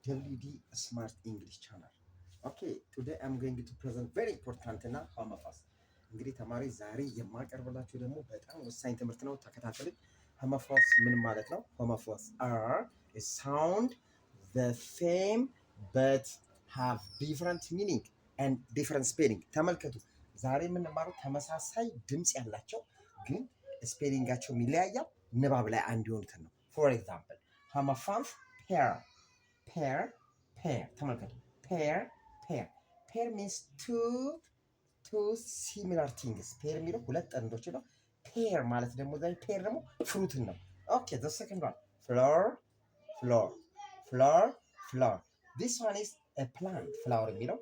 WD Smart English channel. Okay, today I'm going to present very important እና home of us እንግዲህ ተማሪ ዛሬ የማቀርብላችሁ ደግሞ በጣም ወሳኝ ትምህርት ነው። ተከታተሉ። home of us ምን ማለት ነው? home of us are a sound the same but have different meaning and different spelling። ተመልከቱ። ዛሬ የምንማረው ተመሳሳይ ድምፅ ያላቸው ግን ስፔሊንጋቸው የሚለያያው ንባብ ላይ አንድ የሆኑትን ነው። for example home of us pair pair pair ተመልከቱ pair pair pair means two similar things pair የሚለው ሁለት ጥንዶች ነው። pair ማለት ደግሞ pair ደግሞ ፍሩትን ነው። ኦኬ the second one flower flower flower flower this one is a plant flower የሚለው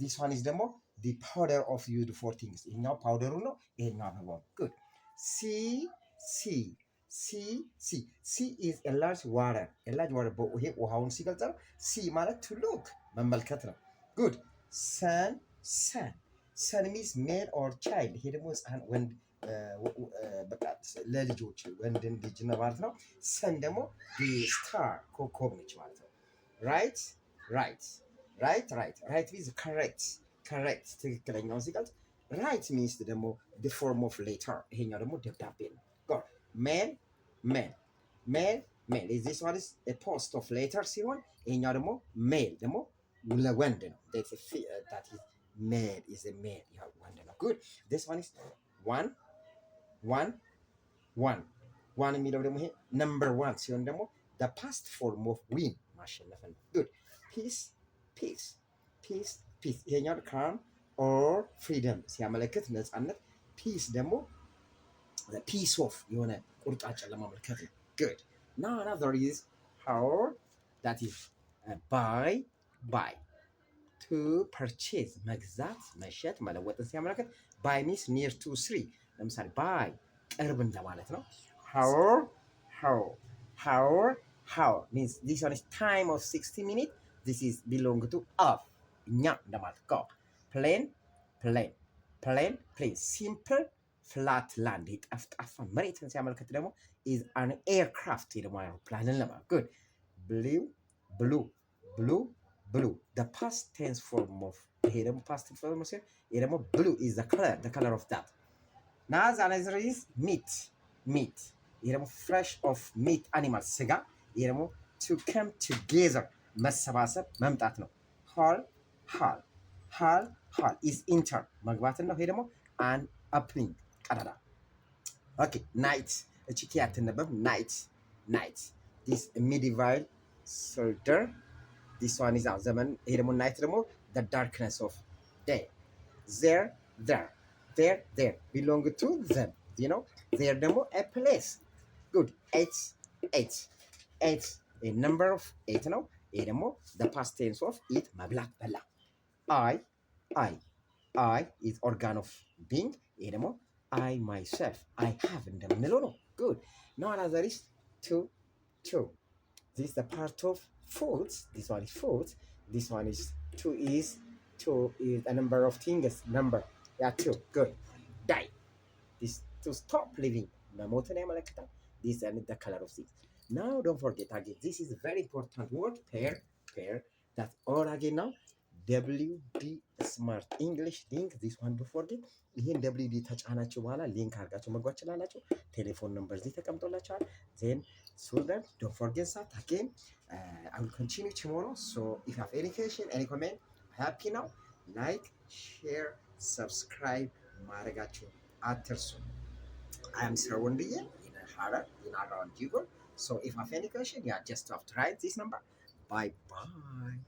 this one is ደግሞ the powder of used for things ይሄኛው ፓውደሩ ነው፣ ይሄኛው አበባው። good sea sea sea sea sea is a large water ይሄ ውሃውን ሲገልጸው sea ማለት to look መመልከት ነው። good sun sun sun means male or child ይሄ ደግሞ ህፃን ወንድ በቃ ለልጆች ወንድን ልጅ ነው ማለት ነው። sun ደግሞ star ኮከብ ነች ማለት ነው። right right right right right means correct correct ትክክለኛውን ሲገልጽ right means ደግሞ the form of letter ይሄኛው ደግሞ ደብዳቤ ነው። good man man man man this one is a post of letter ሲሆን ይሄኛው ደግሞ male ደግሞ ለወንድ ነው። that is male is a male ያው ወንድ ነው። good this one is one one one one የሚለው ደግሞ ይሄ number one ሲሆን ደግሞ the past form of win ማሸነፍ ነው። good peace peace peace peace ይሄኛው calm or freedom ሲያመለክት ነፃነት፣ peace ደግሞ piece of የሆነ ቁርጣጭን ለማመልከት ነው። good now another is how that is buy buy to purchase መግዛት መሸጥ መለወጥን ሲያመለክት buy means near to three ለምሳሌ buy ቅርብ እንደማለት ነው። how means this one is time of 60 minutes this is belong to of እኛ እንደማለት go plane plane plane plane simple flat land ጠፍጣፋ መሬትን ሲያመለክት ደግሞ is an aircraft ደግሞ አውሮፕላንን ለማለት good blue blue blue blue the past tense form of ይሄ ደግሞ past form ሲሆን ይሄ ደግሞ blue is the color of that now the answer is meat meat ይሄ ደግሞ fresh of meat animal ስጋ ይሄ ደግሞ to come together መሰባሰብ መምጣት ነው። hall hall hall hall is enter መግባት ነው። ይሄ ደግሞ an opening ቀዳዳ። okay night እቺ ኪ አትነበብ night night this medieval soldier this one is out ዘመን ይሄ ደግሞ night ደግሞ the darkness of day there belong to them you know there ደግሞ a place good eight a number of eight ነው። ይሄ ደግሞ the past tense of eat መብላት በላ። I is organ of being ይሄ ደግሞ I myself I have እንደምንለው ነው። good now another is two this is the part of foods this one is foods this one is two is a number of things number yeah two good die this to stop living መሞትን ያመለክታል። this and the color of things now don't forget again this is a very important word pair that's all again now WD Smart English link this one don't forget ይሄን WD ተጫናችሁ በኋላ ሊንክ አድርጋችሁ መግባት ትችላላችሁ። ቴሌፎን ነምበር እዚህ ተቀምጦላችኋል። then so that don't forget that again I will continue tomorrow so if you have any question any comment happy now like share subscribe ማድረጋችሁ አትርሱ። I am Sir Wondiye in Harar in around Jigor so if you have any question yeah just have to write this number. Bye bye.